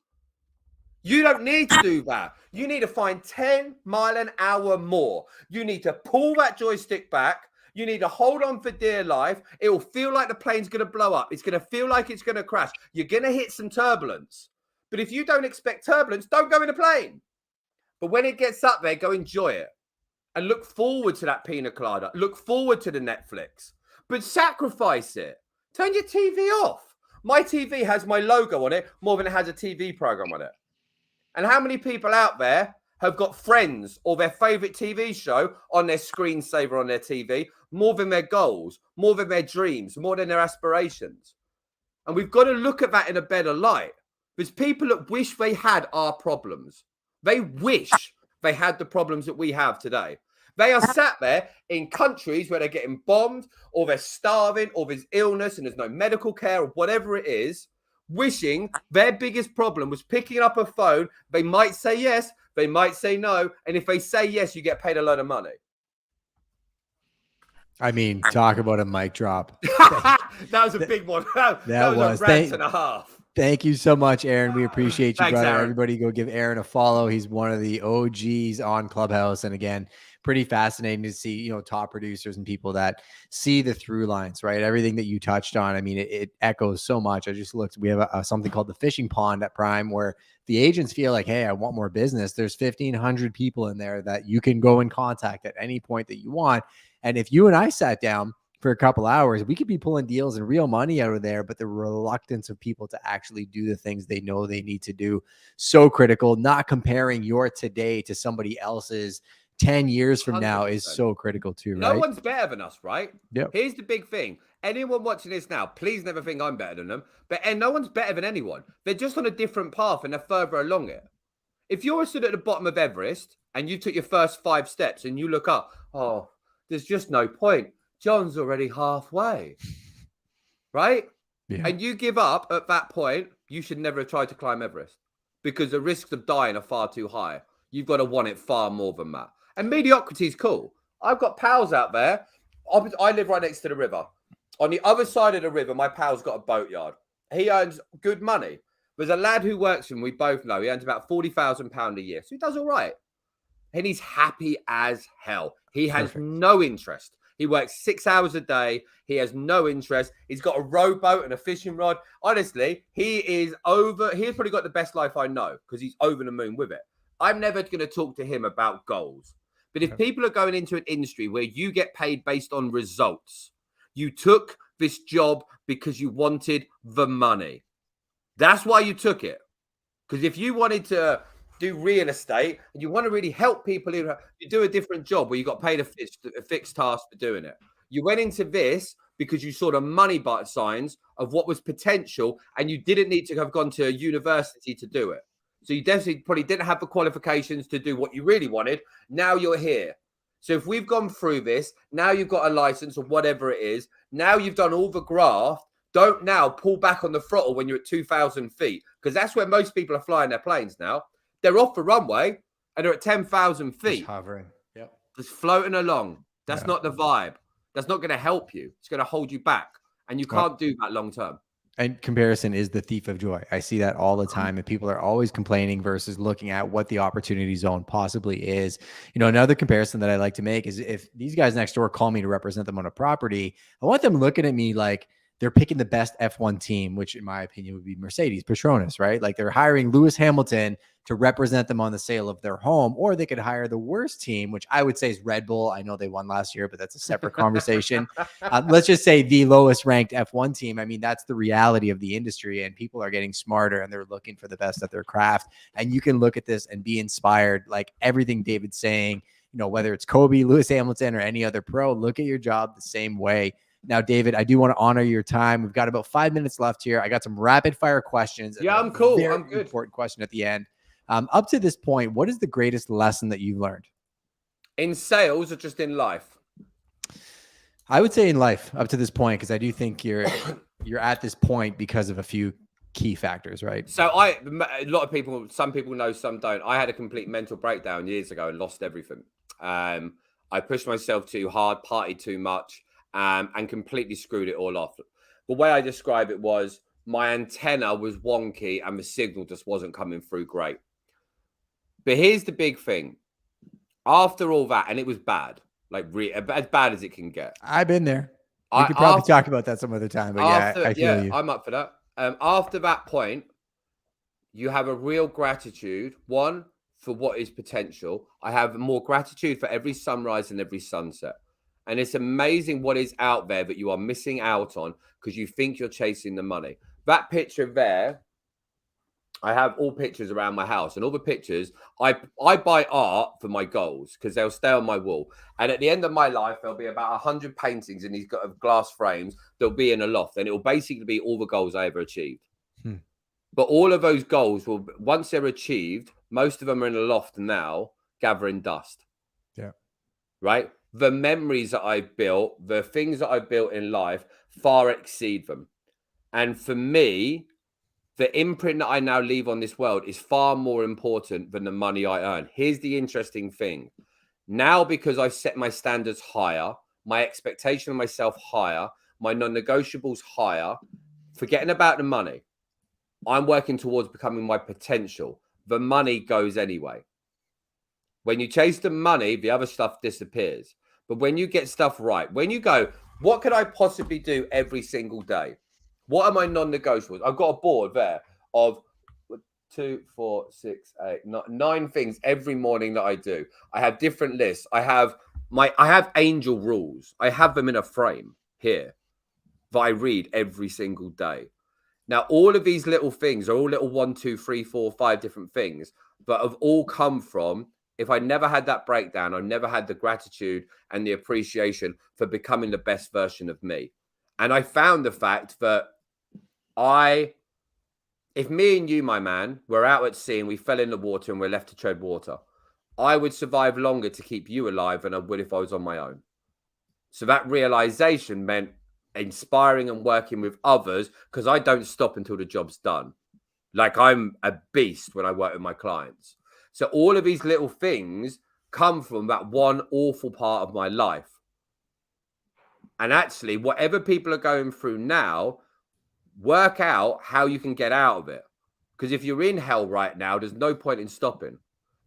You don't need to do that. You need to find 10 mile an hour more. You need to pull that joystick back. You need to hold on for dear life. It will feel like the plane's going to blow up. It's going to feel like it's going to crash. You're going to hit some turbulence. But if you don't expect turbulence, don't go in a plane. But when it gets up there, go enjoy it. And look forward to that pina colada. Look forward to the Netflix. But sacrifice it. Turn your TV off. My TV has my logo on it more than it has a TV program on it. And how many people out there have got Friends or their favorite TV show on their screensaver on their TV more than their goals, more than their dreams, more than their aspirations? And we've got to look at that in a better light. There's people that wish they had our problems. They wish they had the problems that we have today. They are sat there in countries where they're getting bombed or they're starving or there's illness and there's no medical care or whatever it is, wishing their biggest problem was picking up a phone. They might say yes, They might say no. And if they say yes, you get paid a lot of money. I mean, talk about a mic drop. That was a big one. That was a rant and a half. Thank you so much, Aaron. We appreciate you, Thanks, brother. Aaron. Everybody go give Aaron a follow. He's one of the OGs on Clubhouse. And again, pretty fascinating to see, top producers and people that see the through lines, right? Everything that you touched on. I mean, it echoes so much. I just looked, we have something called the fishing pond at Prime where the agents feel like, hey, I want more business. There's 1,500 people in there that you can go and contact at any point that you want. And if you and I sat down for a couple hours, we could be pulling deals and real money out of there, but the reluctance of people to actually do the things they know they need to do, so critical. Not comparing your today to somebody else's 10 years from 100%. Now is so critical too, right? No one's better than us, right? Yep. Here's the big thing. Anyone watching this now, please never think I'm better than them, and no one's better than anyone. They're just on a different path and they're further along it. If you're stood at the bottom of Everest and you took your first 5 steps and you look up, oh, there's just no point. John's already halfway, right? Yeah. And you give up at that point, you should never have tried to climb Everest because the risks of dying are far too high. You've got to want it far more than that. And mediocrity is cool. I've got pals out there. I live right next to the river. On the other side of the river, my pal's got a boatyard. He earns good money. There's a lad who works for him. We both know he earns about £40,000 a year. So he does all right. And he's happy as hell. He has no interest. He works 6 hours a day. He has no interest. He's got a rowboat and a fishing rod. Honestly, he's probably got the best life I know because he's over the moon with it. I'm never going to talk to him about goals. But if people are going into an industry where you get paid based on results, you took this job because you wanted the money. That's why you took it. Because if you wanted to do real estate and you want to really help people, you do a different job where you got paid a fixed task for doing it. You went into this because you saw the money signs of what was potential and you didn't need to have gone to a university to do it. So you definitely probably didn't have the qualifications to do what you really wanted. Now you're here. So if we've gone through this, now you've got a license or whatever it is. Now you've done all the graft. Don't now pull back on the throttle when you're at 2,000 feet because that's where most people are flying their planes now. They're off the runway and they're at 10,000 feet. Just hovering. Yep. Just floating along. That's not the vibe. That's not going to help you. It's going to hold you back. And you can't do that long term. And comparison is the thief of joy. I see that all the time. And people are always complaining versus looking at what the opportunity zone possibly is. Another comparison that I like to make is if these guys next door call me to represent them on a property, I want them looking at me like they're picking the best F1 team, which in my opinion would be Mercedes, Petronas, right? Like they're hiring Lewis Hamilton to represent them on the sale of their home, or they could hire the worst team, which I would say is Red Bull. I know they won last year, but that's a separate conversation. Let's just say the lowest ranked F1 team. I mean, that's the reality of the industry, and people are getting smarter and they're looking for the best at their craft. And you can look at this and be inspired, like everything David's saying, whether it's Kobe, Lewis Hamilton, or any other pro, look at your job the same way. Now, David, I do want to honor your time. We've got about 5 minutes left here. I got some rapid fire questions. Yeah, I'm cool. I'm good. Important question at the end. Up to this point, what is the greatest lesson that you've learned? In sales or just in life? I would say in life up to this point, because I do think you're at this point because of a few key factors, right? So a lot of people, some people know, some don't. I had a complete mental breakdown years ago and lost everything. I pushed myself too hard, partied too much, and completely screwed it all off. The way I describe it was my antenna was wonky and the signal just wasn't coming through great. But here's the big thing. After all that, and it was bad, like as bad as it can get. I've been there. We could probably talk about that some other time, but I feel you. I'm up for that. After that point, you have a real gratitude, one, for what is potential. I have more gratitude for every sunrise and every sunset. And it's amazing what is out there that you are missing out on because you think you're chasing the money. That picture there, I have all pictures around my house, and all the pictures, I buy art for my goals because they'll stay on my wall. And at the end of my life, there'll be about 100 paintings in these glass frames that'll be in a loft, and it will basically be all the goals I ever achieved. But all of those goals will, once they're achieved, most of them are in a loft now, gathering dust. Yeah. Right? The memories that I've built, the things that I've built in life far exceed them. And for me, the imprint that I now leave on this world is far more important than the money I earn. Here's the interesting thing. Now, because I've set my standards higher, my expectation of myself higher, my non-negotiables higher, forgetting about the money, I'm working towards becoming my potential. The money goes anyway. When you chase the money, the other stuff disappears. But when you get stuff right, when you go, what could I possibly do every single day? What are my non-negotiables? I've got a board there of 2, 4, 6, 8, 9 things every morning that I do. I have different lists. I have angel rules. I have them in a frame here that I read every single day. Now, all of these little things are all little 1, 2, 3, 4, 5 different things, but have all come from, if I never had that breakdown, I never had the gratitude and the appreciation for becoming the best version of me. And I found the fact that if me and you, my man, were out at sea and we fell in the water and we're left to tread water, I would survive longer to keep you alive than I would if I was on my own. So that realization meant inspiring and working with others, because I don't stop until the job's done. Like, I'm a beast when I work with my clients. So all of these little things come from that one awful part of my life. And actually, whatever people are going through now, work out how you can get out of it. Because if you're in hell right now, there's no point in stopping.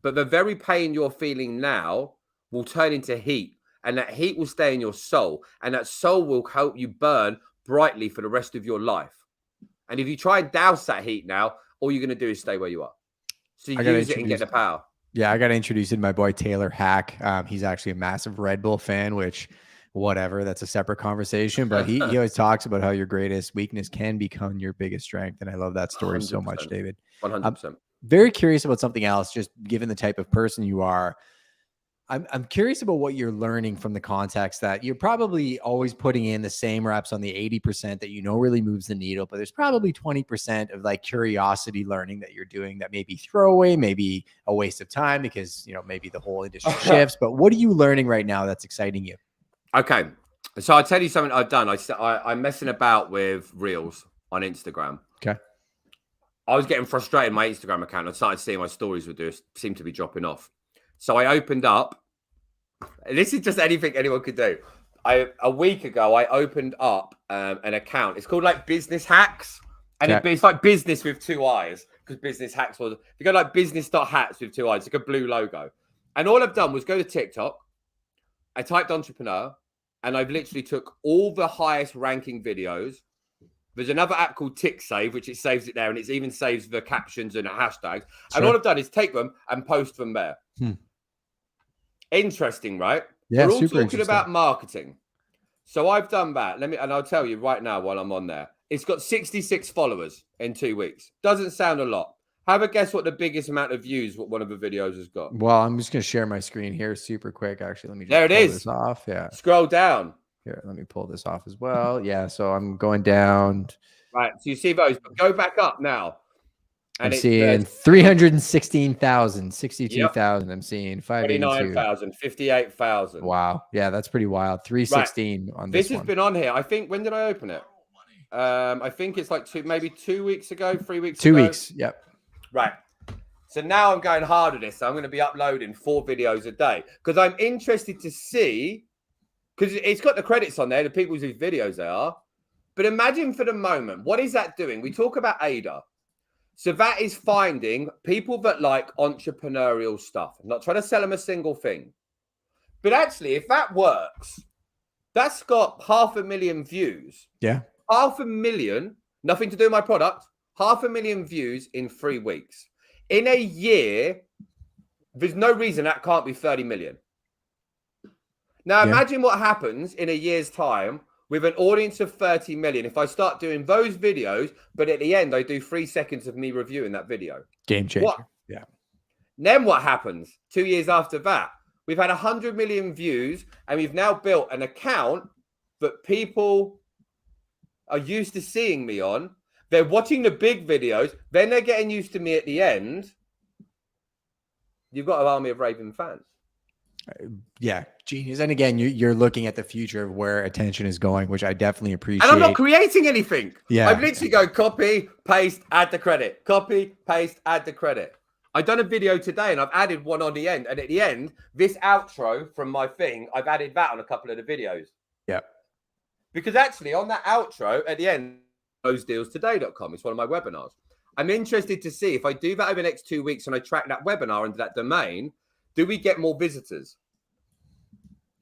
But the very pain you're feeling now will turn into heat. And that heat will stay in your soul. And that soul will help you burn brightly for the rest of your life. And if you try and douse that heat now, all you're going to do is stay where you are. So you use it and get the power. Yeah, I got to introduce you to my boy Taylor Hack. He's actually a massive Red Bull fan, which, whatever, that's a separate conversation. But he always talks about how your greatest weakness can become your biggest strength. And I love that story 100%. so much, David. 100%. Very curious about something else, just given the type of person you are. I'm curious about what you're learning from the context that you're probably always putting in the same reps on the 80% that you know really moves the needle, but there's probably 20% of like curiosity learning that you're doing that may be throwaway, maybe a waste of time because, you know, maybe the whole industry shifts. But what are you learning right now that's exciting you? Okay. So I'll tell you something I've done. I'm messing about with Reels on Instagram. Okay. I was getting frustrated in my Instagram account. I started seeing my stories would seem to be dropping off. So I opened up. This is just anything anyone could do. A week ago, I opened up an account. It's called like Business Hacks. And it's like business with 2 eyes. Because Business Hacks was, if you go like business.hats with 2 eyes, it's like a blue logo. And all I've done was go to TikTok. I typed entrepreneur. And I've literally took all the highest ranking videos. There's another app called TickSave, which it saves it there. And it even saves the captions and the hashtags. Sure. And all I've done is take them and post them there. Interesting, right? Yeah, we're all talking about marketing. So I've done that. And I'll tell you right now while I'm on there. It's got 66 followers in 2 weeks. Doesn't sound a lot. Have a guess what the biggest amount of views what one of the videos has got. Well, I'm just going to share my screen here super quick. Actually, let me just pull this off. Yeah. Scroll down. Here, let me pull this off as well. Yeah, so I'm going down. Right, so you see those, but go back up now. And I'm seeing 316,000, 62,000. I'm seeing 29,000, 58,000. Wow. Yeah, that's pretty wild. 316 on this one. This has been on here. I think, when did I open it? I think it's like maybe 2 weeks ago, 3 weeks ago. 2 weeks. Yep. Right. So now I'm going hard at this. So I'm going to be uploading 4 videos a day because I'm interested to see, because it's got the credits on there, the people's whose videos they are. But imagine for the moment, what is that doing? We talk about ADA. So that is finding people that like entrepreneurial stuff. I'm not trying to sell them a single thing. But actually, if that works, that's got 500,000 views. Yeah. 500,000, nothing to do with my product, 500,000 views in 3 weeks. In a year, there's no reason that can't be 30 million. Now, imagine what happens in a year's time with an audience of 30 million. If I start doing those videos, but at the end, I do 3 seconds of me reviewing that video. Game changer. Yeah. Then what happens 2 years after that? We've had 100 million views and we've now built an account that people are used to seeing me on. They're watching the big videos. Then they're getting used to me at the end. You've got an army of raving fans. Yeah, genius. And again, you're looking at the future of where attention is going, which I definitely appreciate. And I'm not creating anything. Yeah. I've literally go copy, paste, add the credit. Copy, paste, add the credit. I've done a video today and I've added one on the end. And at the end, this outro from my thing, I've added that on a couple of the videos. Yeah. Because actually on that outro at the end, closedealstoday.com, it's one of my webinars. I'm interested to see if I do that over the next 2 weeks and I track that webinar into that domain, do we get more visitors?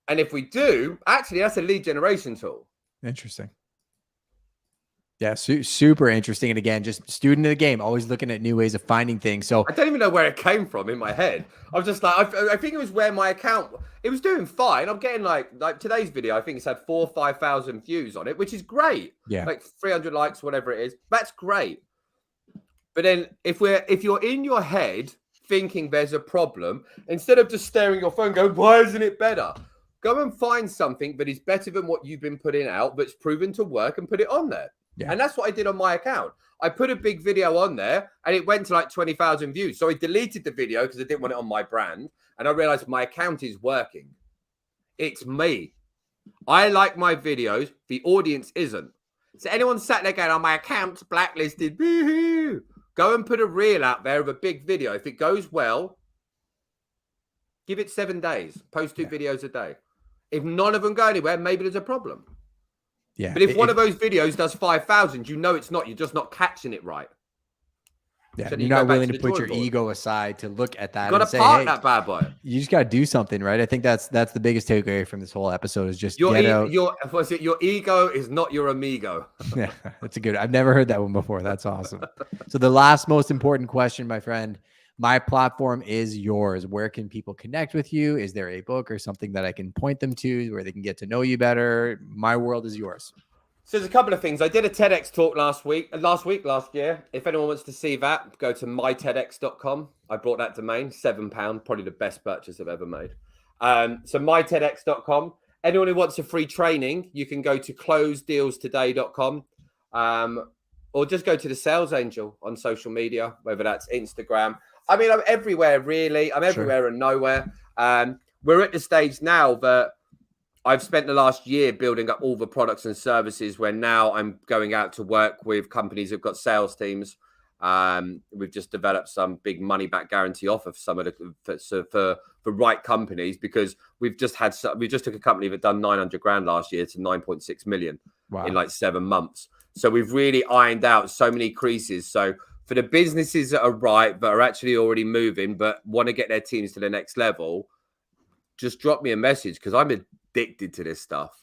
And if we do, actually, that's a lead generation tool. Interesting. Yeah, super interesting. And again, just student of the game, always looking at new ways of finding things. So I don't even know where it came from in my head. I was just like, I think it was where my account, it was doing fine. I'm getting like today's video, I think it's had 4,000 or 5,000 views on it, which is great. Yeah. Like 300 likes, whatever it is. That's great. But then if you're in your head thinking there's a problem, instead of just staring at your phone going, why isn't it better? Go and find something that is better than what you've been putting out that's proven to work and put it on there. Yeah. And that's what I did on my account. I put a big video on there and it went to like 20,000 views. So I deleted the video because I didn't want it on my brand. And I realized my account is working. It's me. I like my videos. The audience isn't. So anyone sat there going, oh, my account's blacklisted. Boo-hoo. Go and put a reel out there of a big video. If it goes well, give it 7 days. Post 2 videos a day. If none of them go anywhere, maybe there's a problem. Yeah. But if one of those videos does 5,000, you know it's not. You're just not catching it right. Yeah, so you're not willing to put your ego aside to look at that. You got to park that bad boy. You just got to do something, right? I think that's the biggest takeaway from this whole episode is just your get out. Your ego is not your amigo. Yeah, that's a good. I've never heard that one before. That's awesome. So the last most important question, my friend. My platform is yours. Where can people connect with you? Is there a book or something that I can point them to where they can get to know you better? My world is yours. So there's a couple of things. I did a TEDx talk last year. If anyone wants to see that, go to mytedx.com. I bought that domain, £7, probably the best purchase I've ever made. So mytedx.com. Anyone who wants a free training, you can go to closedealstoday.com. Or just go to the Sales Angel on social media, whether that's Instagram. I mean, I'm everywhere, really. I'm everywhere and nowhere. We're at the stage now that I've spent the last year building up all the products and services where now I'm going out to work with companies who've got sales teams. We've just developed some big money back guarantee offer for some of the for right companies, because we just took a company that done 900 grand last year to 9.6 million in like 7 months. So we've really ironed out so many creases. So for the businesses that are right, but are actually already moving, but want to get their teams to the next level, just drop me a message, because I'm addicted to this stuff.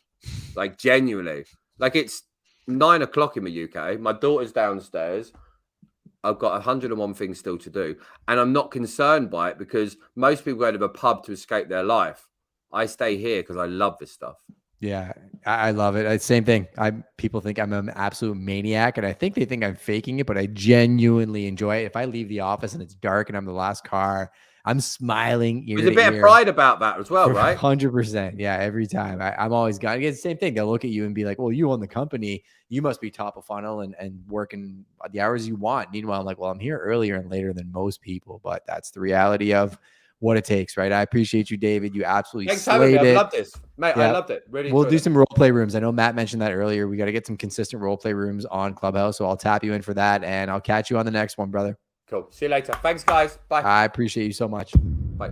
Like, genuinely. Like, it's 9 o'clock in the UK. My daughter's downstairs. I've got 101 things still to do. And I'm not concerned by it, because most people go to the pub to escape their life. I stay here because I love this stuff. Yeah, I love it. Same thing. People think I'm an absolute maniac, and I think they think I'm faking it, but I genuinely enjoy it. If I leave the office and it's dark and I'm the last car, I'm smiling. There's a bit of pride about that as well, right? 100%. Yeah, every time. I'm always got the same thing. They'll look at you and be like, well, you own the company. You must be top of funnel and working the hours you want. Meanwhile, I'm like, well, I'm here earlier and later than most people, but that's the reality of what it takes, right? I appreciate you, David. You absolutely slayed it. I love this, mate. Yeah. I loved it. Really, we'll do some role play rooms. I know Matt mentioned that earlier. We got to get some consistent role play rooms on Clubhouse, so I'll tap you in for that, and I'll catch you on the next one, brother. Cool. See you later. Thanks, guys. Bye. I appreciate you so much. Bye.